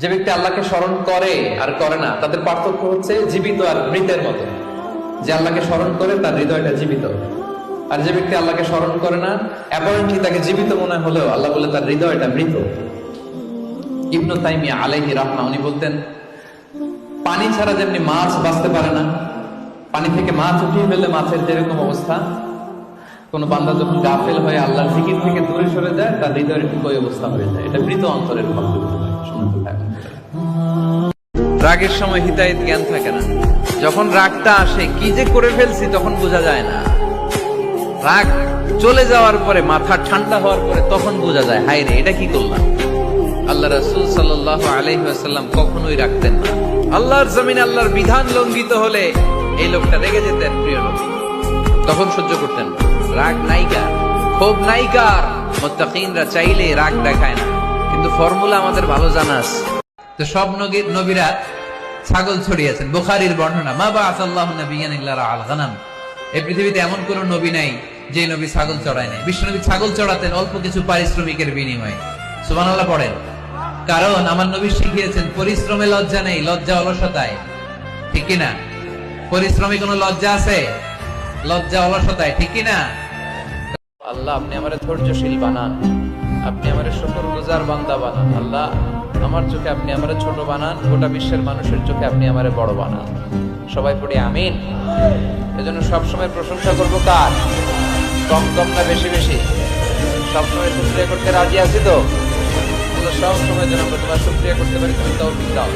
যে ব্যক্তি আল্লাহকে স্মরণ করে আর করে না, তাদের পার্থক্য হচ্ছে জীবিত আর মৃতের মতো। যে আল্লাহকে স্মরণ করে তার হৃদয়টা জীবিত, আর যে ব্যক্তি আল্লাহকে স্মরণ করে না, অ্যাপারেন্টলি তাকে জীবিত মনে হলেও আল্লাহ বলে তার হৃদয়টা মৃত। ইবনু তাইমিয়া আলাইহি রাহমা উনি বলতেন, পানি ছাড়া যেমনি মাছ বাঁচতে পারে না, পানি থেকে মাছ উঠিয়ে ফেললে মাছের যেরকম অবস্থা, কোন বান্দা যখন গাফেল হয়ে আল্লাহর জিকির থেকে দূরে সরে যায়, তার হৃদয়ের ঠিক ওই অবস্থা হয়ে যায়। এটা মৃত অন্তরের ফল। রাগের সময় হিতাহিত জ্ঞান থাকে না, যখন রাগটা আসে কি যে করে ফেলছি তখন বোঝা যায় না। রাগ চলে যাওয়ার পরে, মাথা ঠান্ডা হওয়ার পরে তখন বোঝা যায়, হায় রে এটা কি করলাম। আল্লাহ রাসূল সাল্লাল্লাহু আলাইহি ওয়াসাল্লাম কখনোই রাখতেন না। আল্লাহর জমিনে আল্লাহর বিধান লঙ্ঘিত হলে এই লোকটা রেগে যেতেন, প্রিয় নবী তখন সহ্য করতেন না। রাগ নাইকার, ক্ষোভ নাইকার, মুত্তাকিনরা চাইলে রাগ দেখায় না, কিন্তু ফর্মুলা আমাদের ভালো জানা আছে। তো সব নবীরা ছাগল ছড়িয়েছেন। বুখারীর বর্ণনা, মা বাআসাল্লাহু নাবিয়্যান ইল্লা রাআল গানাম। এই পৃথিবীতে এমন কোন নবী নাই যে নবী ছাগল চড়ায় নাই। বিশ্বনবী ছাগল চড়াতেন অল্প কিছু পারিশ্রমিকের বিনিময়ে। সুবহানাল্লাহ পড়েন। কারণ আমার নবী শিখিয়েছেন, পরিশ্রমে লজ্জা নেই, লজ্জা অলসতায়। ঠিক কিনা? পরিশ্রমে কোনো লজ্জা আছে? লজ্জা অলসতায়, ঠিক কিনা? আল্লাহ আপনি আমারে ধৈর্যশীল বানান, আপনি আমারে শুকরগুজার বান্দা বানান। আল্লাহ আমার চোখে আপনি আমারে ছোট বানান, গোটা বিশ্বের মানুষের চোখে আপনি আমারে বড় বানান। সবাই পড়ি আমিন। এজন্য সবসময় প্রশংসা করবো কার? কম কম না বেশি বেশি? সবসময় শুকরিয়া করতে রাজি আছি তো? সব সময় যেন আমরা তোমার শুকরিয়া করতে পারি, তুমি তৌফিক দাও।